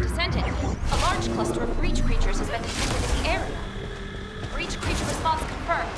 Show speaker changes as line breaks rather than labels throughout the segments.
Descendant, a large cluster of breach creatures has been detected in the area. Breach creature response confirmed.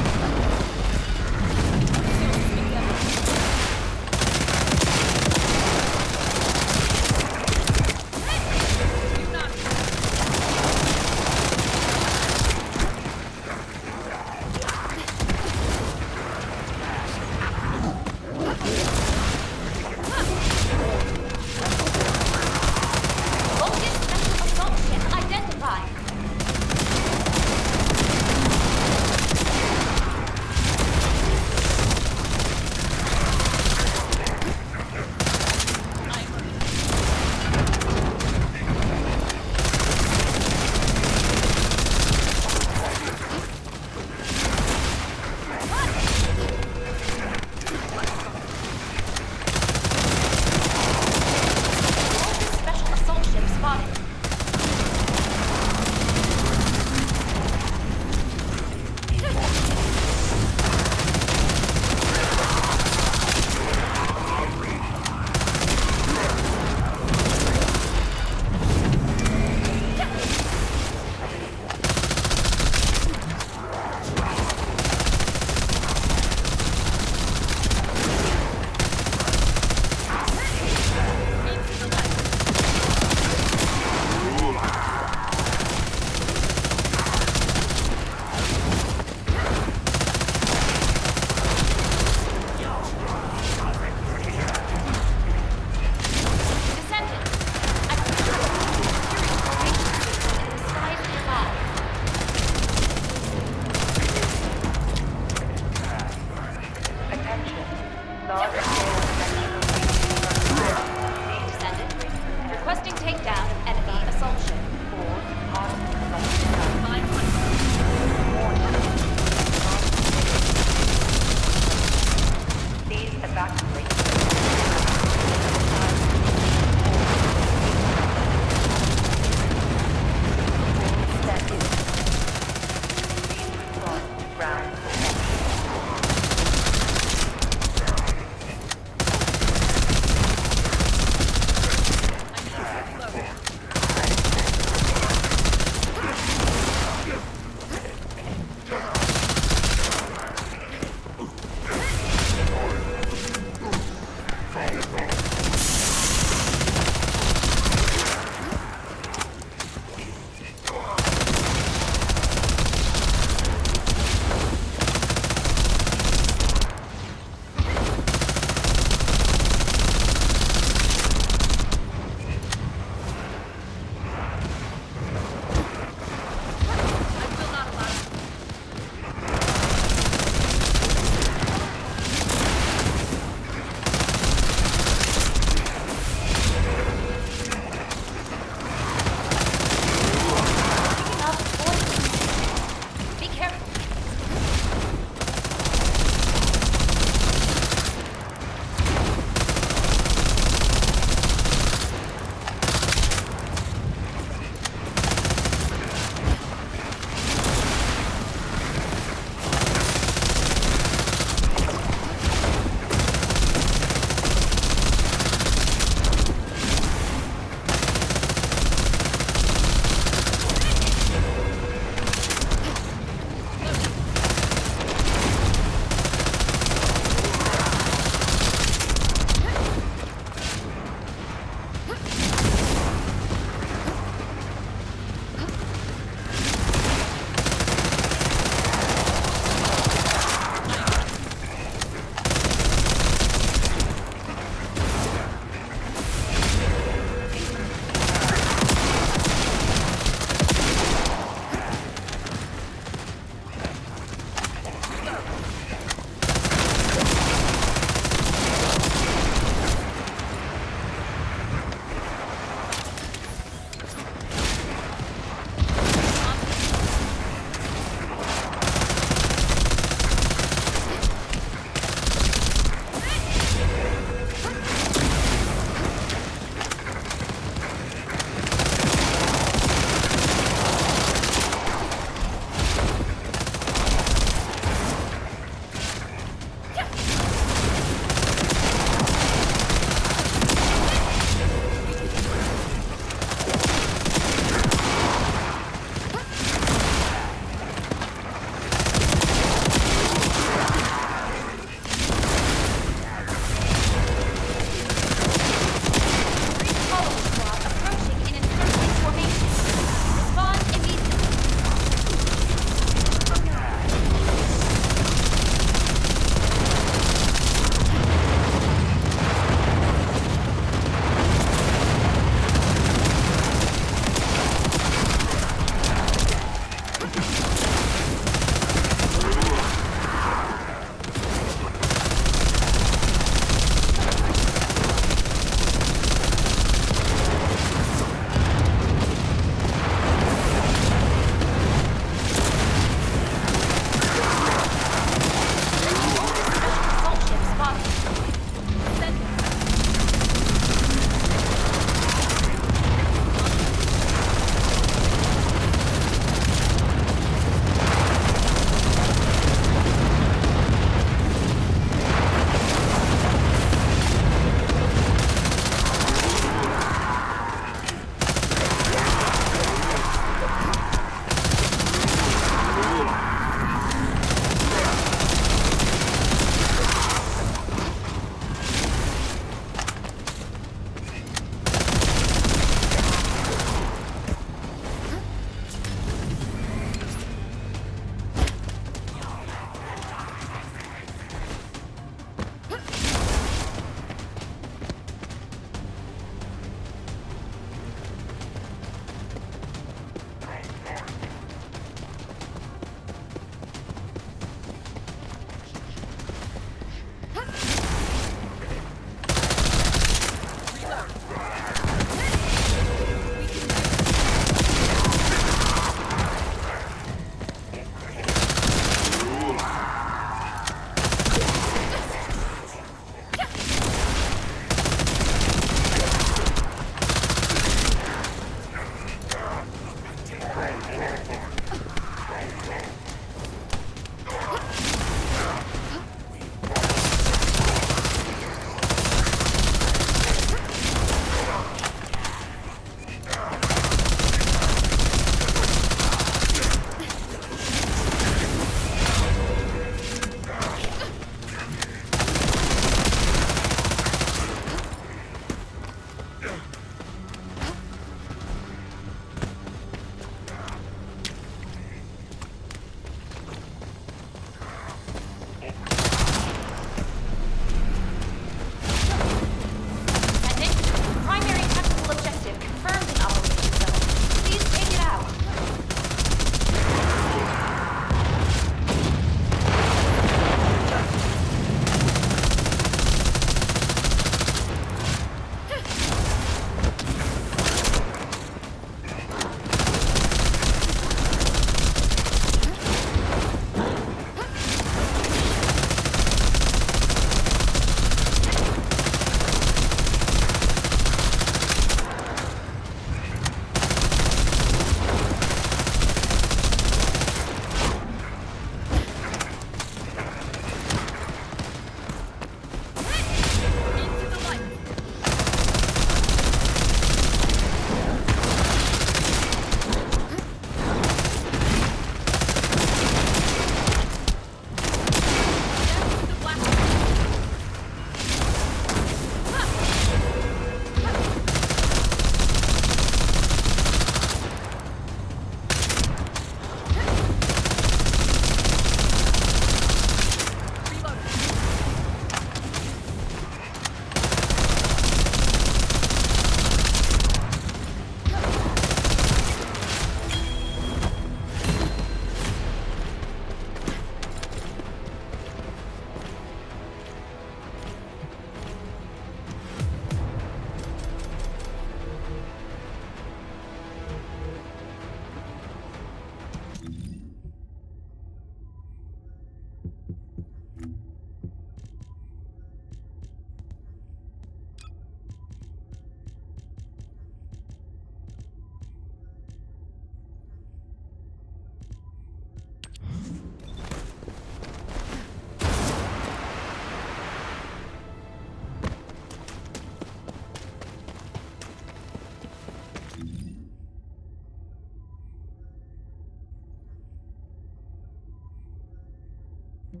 I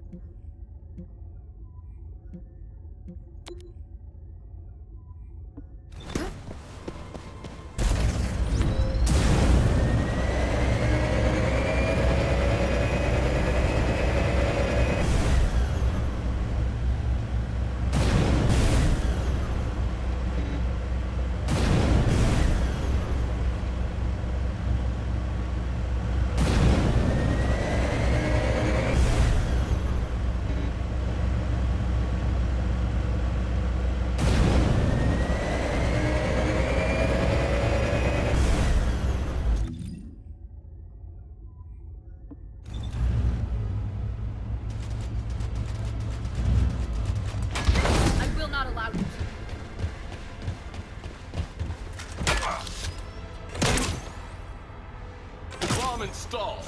will not allow you to.
Bomb installed.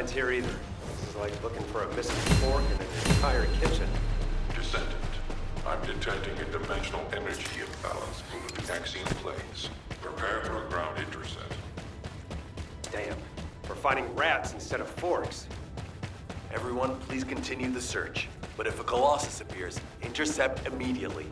signs here either. This is like looking for a missing fork in an entire kitchen.
Descendant, I'm detecting a dimensional energy imbalance moving the axial planes. Prepare for a ground intercept.
Damn. We're finding rats instead of forks.
Everyone, please continue the search. But if a Colossus appears, intercept immediately.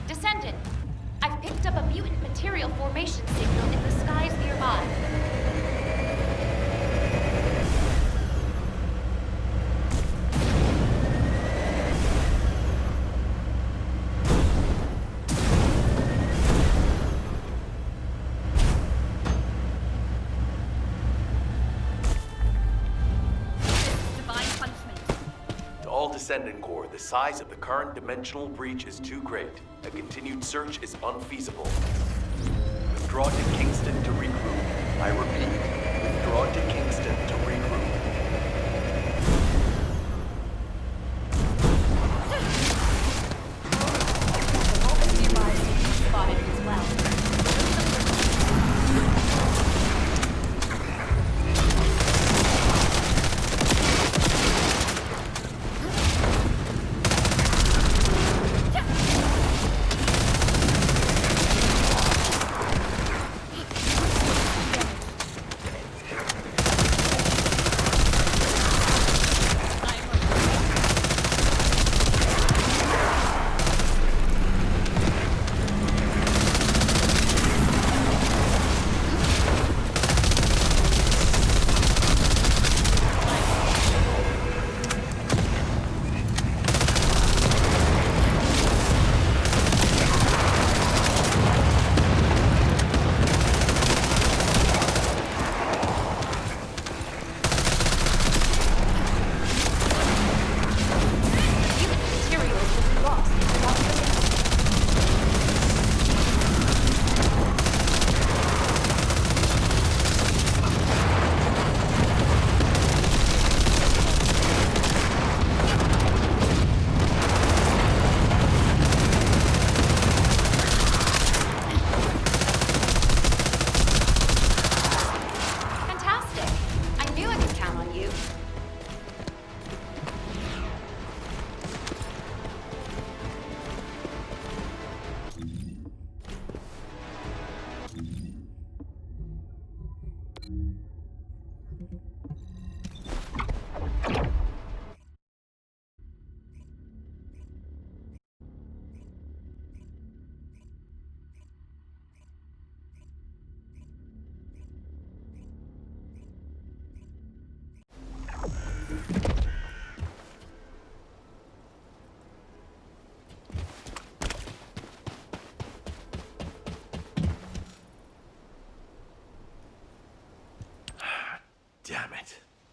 Descendant, I've picked up a mutant material formation signal in the skies nearby.
Divine punishment.
To all Descendant Corps, the size of the current dimensional breach is too great. A continued search is unfeasible. Withdraw to Kingston to regroup. I repeat, withdraw to Kingston to regroup.
Nearby seems to be spotted as well.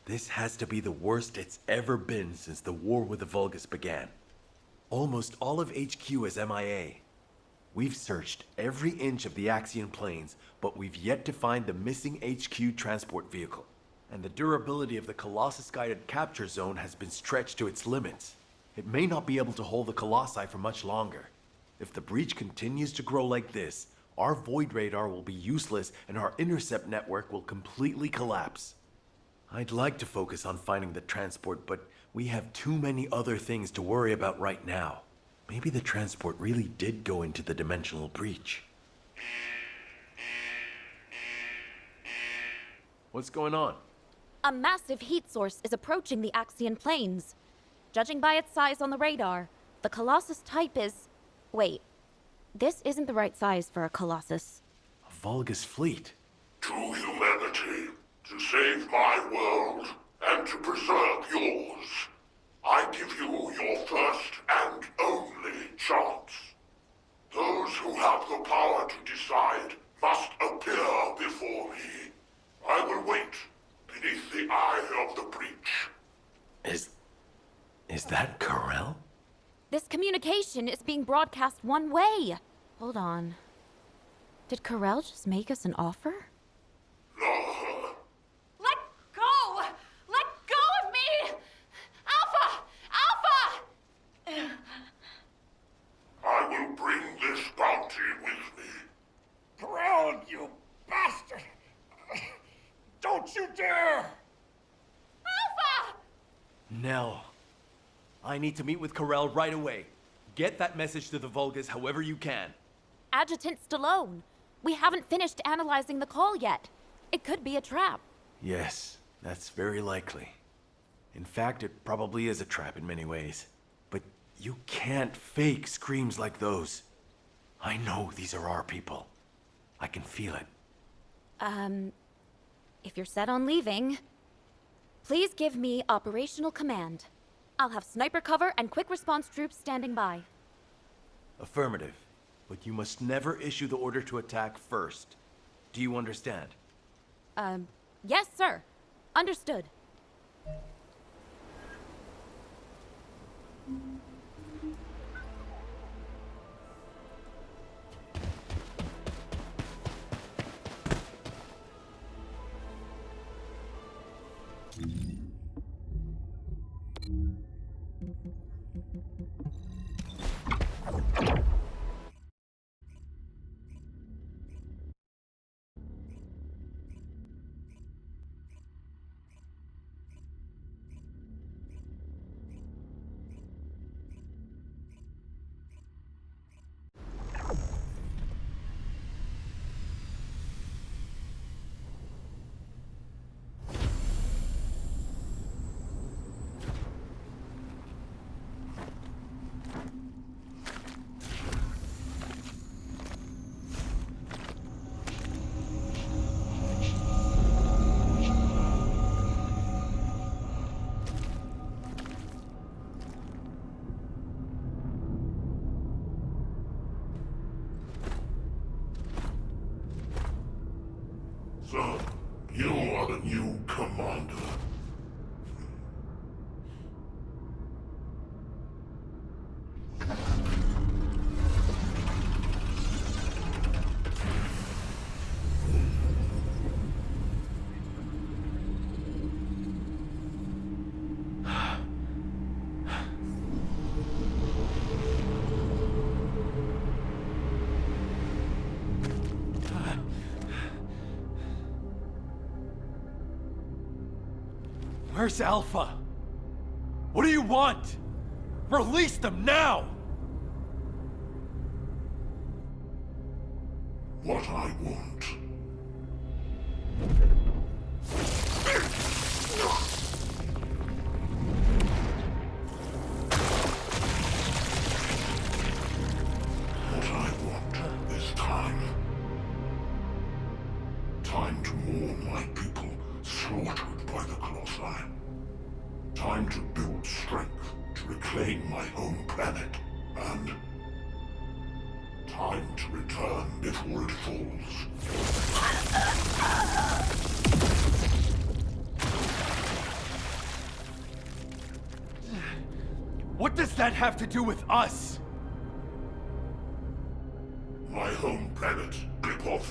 This has to be the worst it's ever been since the war with the Vulgus began. Almost all of HQ is MIA. We've searched every inch of the Axian plains, but we've yet to find the missing HQ transport vehicle. And the durability of the Colossus-guided capture zone has been stretched to its limits. It may not be able to hold the Colossi for much longer. If the breach continues to grow like this, our Void Radar will be useless and our intercept network will completely collapse. I'd like to focus on finding the transport, but we have too many other things to worry about right now. Maybe the transport really did go into the dimensional breach. What's going on?
A massive heat source is approaching the Axian plains. Judging by its size on the radar, the Colossus type is... Wait, this isn't the right size for a Colossus.
A Vulgus fleet.
To humanity, to save my world, and to preserve yours, I give you your first and only chance. Those who have the power to decide must appear before me. I will wait beneath the eye of the breach.
Is that Corel?
This communication is being broadcast one way. Hold on. Did Corel just make us an offer?
No.
Let go! Let go of me! Alpha! Alpha!
I will bring this bounty with me.
Ground, you bastard! Don't you dare!
Alpha!
Nell, I need to meet with Corel right away. Get that message to the Vulgus however you can.
Adjutant Stallone, we haven't finished analyzing the call yet. It could be a trap.
Yes, that's very likely. In fact, it probably is a trap in many ways. But you can't fake screams like those. I know these are our people. I can feel it.
If you're set on leaving, please give me operational command. I'll have sniper cover and quick response troops standing by.
Affirmative. But you must never issue the order to attack first. Do you understand?
Yes, sir. Understood.
So, you are the new commander.
Where's Alpha? What do you want? Release them now!
What I want. What I want is time. Time to mourn my people slaughtered by the Colossi. Time to build strength to reclaim my home planet. And time to return before it falls.
What does that have to do with us?
My home planet, Klipoth,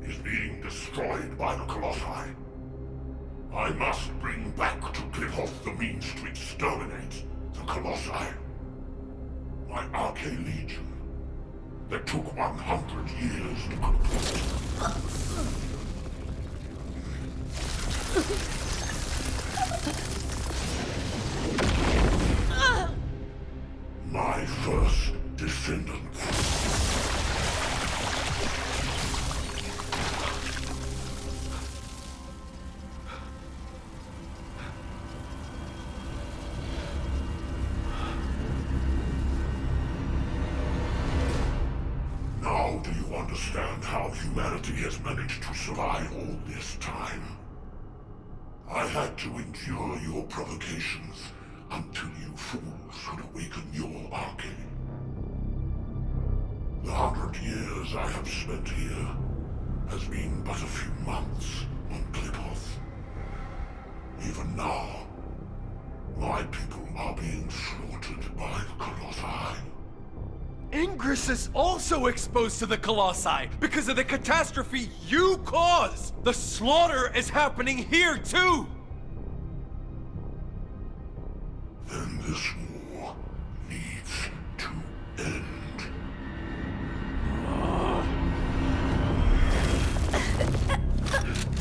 is being destroyed by the Colossi. I must bring back to Klipoth the means to exterminate the Colossi. My Archlegion, that took 100 years to complete. My first descendant. Now do you understand how humanity has managed to survive all this time? I had to endure your provocations until you fools could awaken your arcane. The 100 years I have spent here has been but a few months on Klipoth. Even now, my people are being slaughtered by the Colossi.
Ingress is also exposed to the Colossi because of the catastrophe you caused! The slaughter is happening here too!
Then this war needs to end.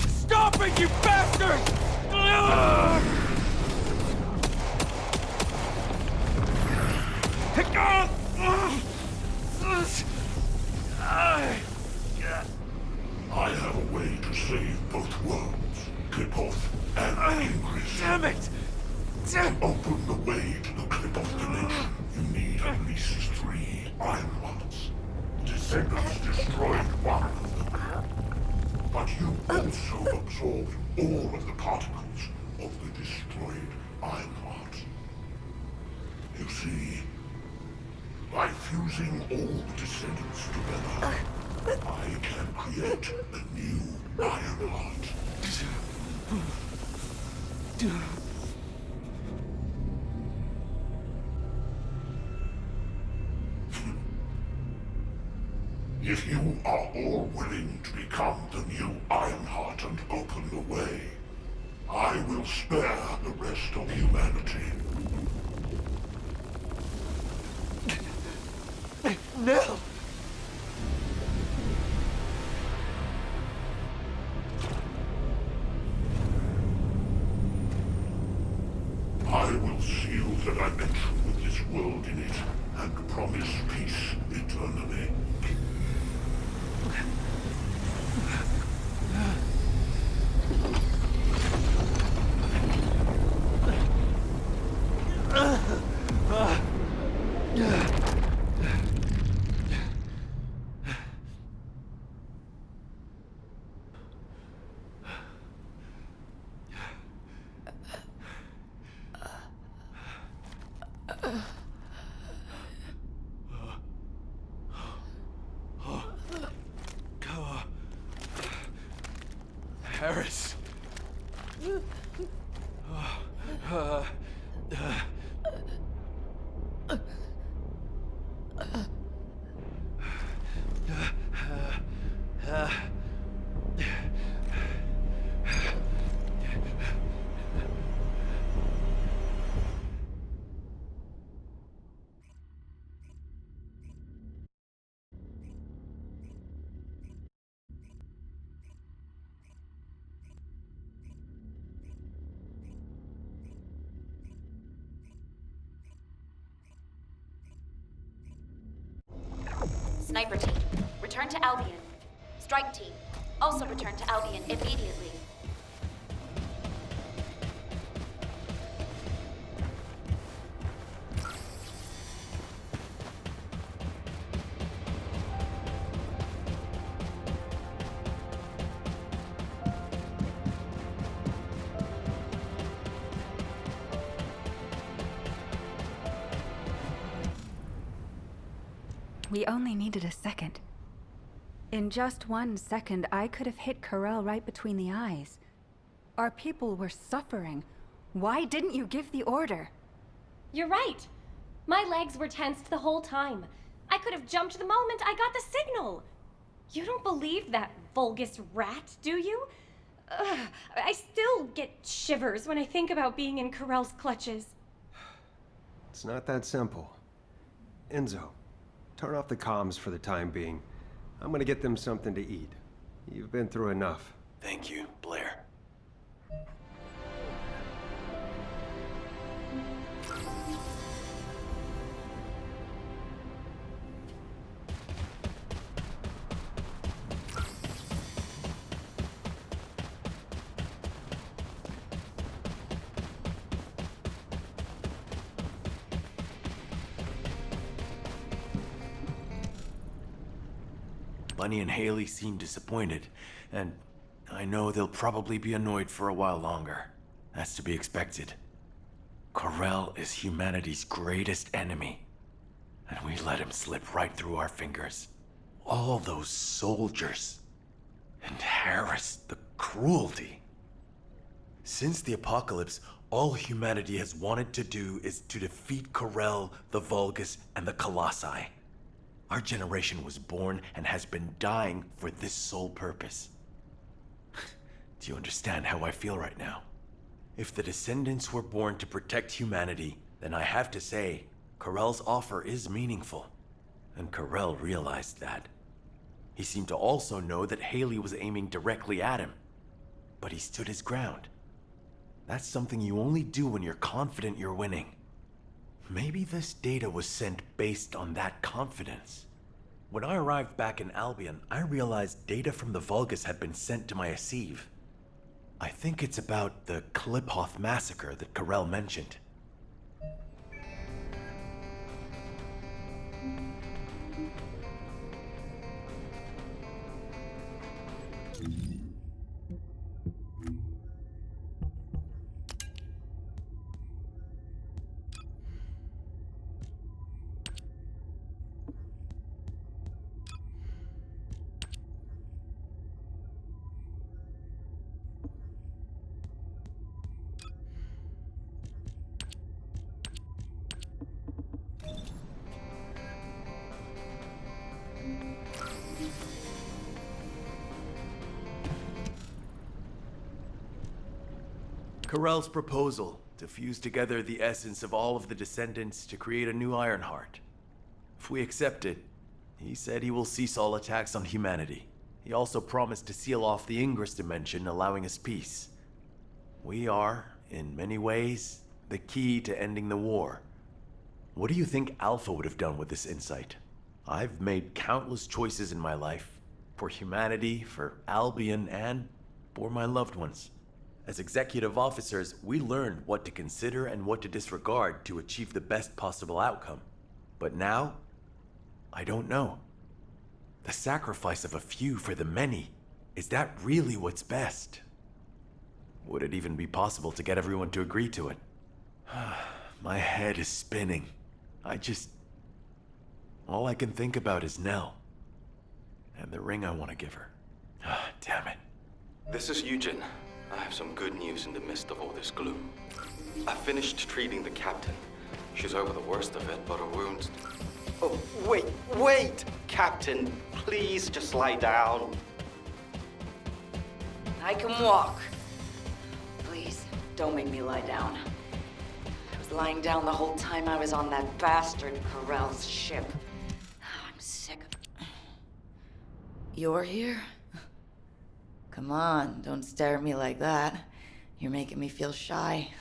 Stop it, you bastard!
I have a way to save both worlds, Klipoth and Ingress.
Damn it!
To open the way to the Klipoth dimension, you need at least 3 Ironhearts. Descendants destroyed one of them. But you also absorbed all of the particles of the destroyed Ironheart. You see, by fusing all descendants together, I can create a new Ironheart. If you are all willing to become the new Ironheart and open the way, I will spare the rest of humanity.
No!
I will seal the dimension with this world in it and promise peace eternally.
Harris.
Sniper team, return to Albion. Strike team, also return to Albion immediately.
We only needed a second. In just 1 second, I could have hit Karel right between the eyes. Our people were suffering. Why didn't you give the order?
You're right. My legs were tensed the whole time. I could have jumped the moment I got the signal. You don't believe that vulgus rat, do you? Ugh, I still get shivers when I think about being in Corell's clutches.
It's not that simple. Enzo, turn off the comms for the time being. I'm gonna get them something to eat. You've been through enough.
Thank you, Blair. Bunny and Haley seem disappointed, and I know they'll probably be annoyed for a while longer. That's to be expected. Corell is humanity's greatest enemy, and we let him slip right through our fingers. All those soldiers. And Harris, the cruelty. Since the apocalypse, all humanity has wanted to do is to defeat Corell, the Vulgus, and the Colossi. Our generation was born and has been dying for this sole purpose. Do you understand how I feel right now? If the Descendants were born to protect humanity, then I have to say, Corell's offer is meaningful. And Corell realized that. He seemed to also know that Haley was aiming directly at him. But he stood his ground. That's something you only do when you're confident you're winning. Maybe this data was sent based on that confidence. When I arrived back in Albion, I realized data from the Vulgus had been sent to my Asive. I think it's about the Kliphoth massacre that Corell mentioned. Corell's proposal to fuse together the essence of all of the Descendants to create a new Ironheart. If we accept it, he said he will cease all attacks on humanity. He also promised to seal off the Ingress dimension, allowing us peace. We are, in many ways, the key to ending the war. What do you think Alpha would have done with this insight? I've made countless choices in my life, for humanity, for Albion, and for my loved ones. As executive officers, we learned what to consider and what to disregard to achieve the best possible outcome. But now, I don't know. The sacrifice of a few for the many, is that really what's best? Would it even be possible to get everyone to agree to it? My head is spinning. All I can think about is Nell. And the ring I want to give her. Damn it.
This is Eugen. I have some good news in the midst of all this gloom. I finished treating the captain. She's over the worst of it, but her wounds...
Oh, wait! Captain, please just lie down.
I can walk. Please, don't make me lie down. I was lying down the whole time I was on that bastard Corell's ship. I'm sick of it. You're here? Come on, don't stare at me like that. You're making me feel shy.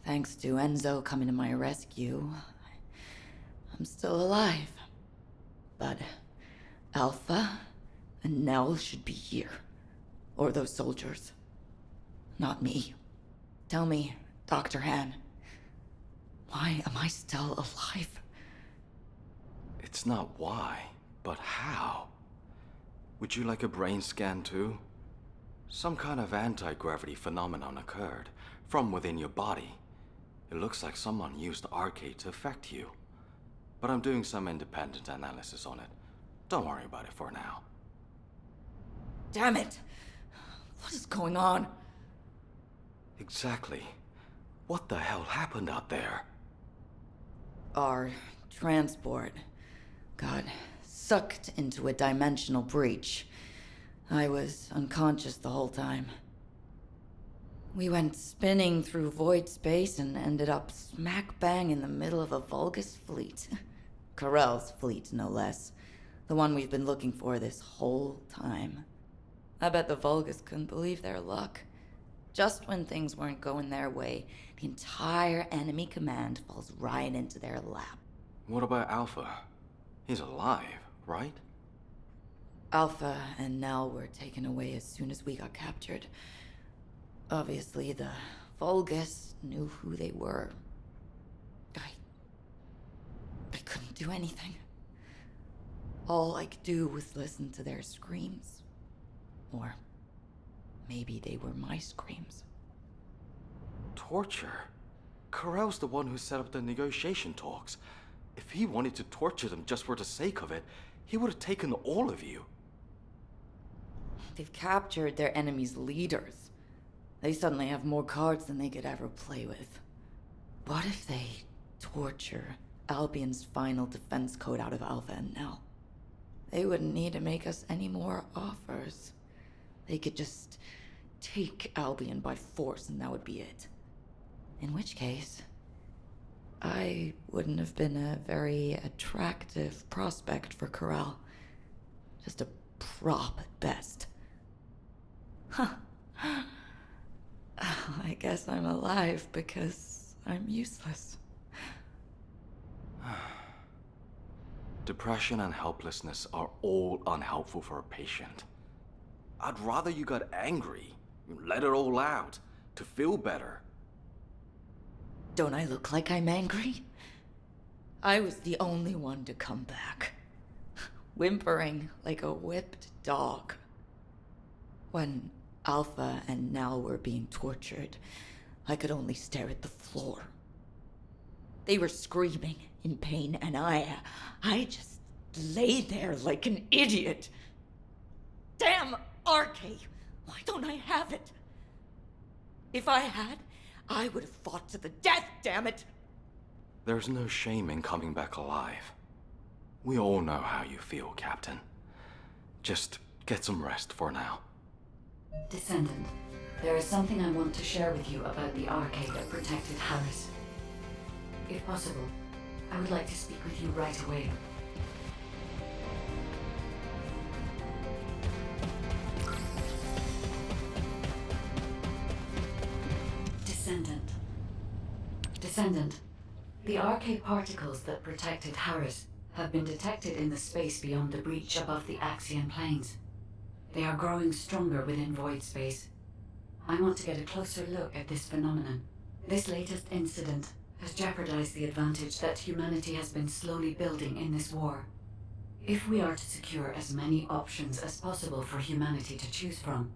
Thanks to Enzo coming to my rescue, I'm still alive. But Alpha and Nell should be here. Or those soldiers. Not me. Tell me, Dr. Han, why am I still alive?
It's not why, but how. Would you like a brain scan too? Some kind of anti-gravity phenomenon occurred from within your body. It looks like someone used the arcade to affect you. But I'm doing some independent analysis on it. Don't worry about it for now.
Damn it! What is going on?
Exactly. What the hell happened out there?
Our transport got sucked into a dimensional breach. I was unconscious the whole time. We went spinning through void space and ended up smack bang in the middle of a Vulgus fleet. Corell's fleet, no less. The one we've been looking for this whole time. I bet the Vulgus couldn't believe their luck. Just when things weren't going their way, the entire enemy command falls right into their lap.
What about Alpha? He's alive, right?
Alpha and Nell were taken away as soon as we got captured. Obviously, the Vulgus knew who they were. I couldn't do anything. All I could do was listen to their screams. Or maybe they were my screams.
Torture? Corell's the one who set up the negotiation talks. If he wanted to torture them just for the sake of it, he would have taken all of you.
They've captured their enemy's leaders. They suddenly have more cards than they could ever play with. What if they torture Albion's final defense code out of Alpha and Nell? They wouldn't need to make us any more offers. They could just take Albion by force and that would be it. In which case, I wouldn't have been a very attractive prospect for Corell. Just a prop at best. Huh. I guess I'm alive because I'm useless.
Depression and helplessness are all unhelpful for a patient. I'd rather you got angry, let it all out, to feel better.
Don't I look like I'm angry? I was the only one to come back, whimpering like a whipped dog. When Alpha and Nell were being tortured, I could only stare at the floor. They were screaming in pain, and I just lay there like an idiot. Damn Arcade! Why don't I have it? If I had, I would have fought to the death, damn it!
There's no shame in coming back alive. We all know how you feel, Captain. Just get some rest for now.
Descendant, there is something I want to share with you about the arcade that protected Harris. If possible, I would like to speak with you right away. Descendant. Descendant, the arcade particles that protected Harris have been detected in the space beyond the breach above the Axian planes. They are growing stronger within void space. I want to get a closer look at this phenomenon. This latest incident has jeopardized the advantage that humanity has been slowly building in this war. If we are to secure as many options as possible for humanity to choose from,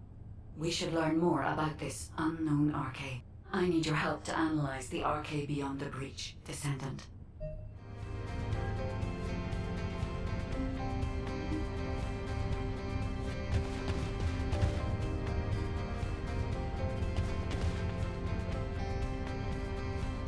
we should learn more about this unknown arcade. I need your help to analyze the arcade beyond the breach, Descendant.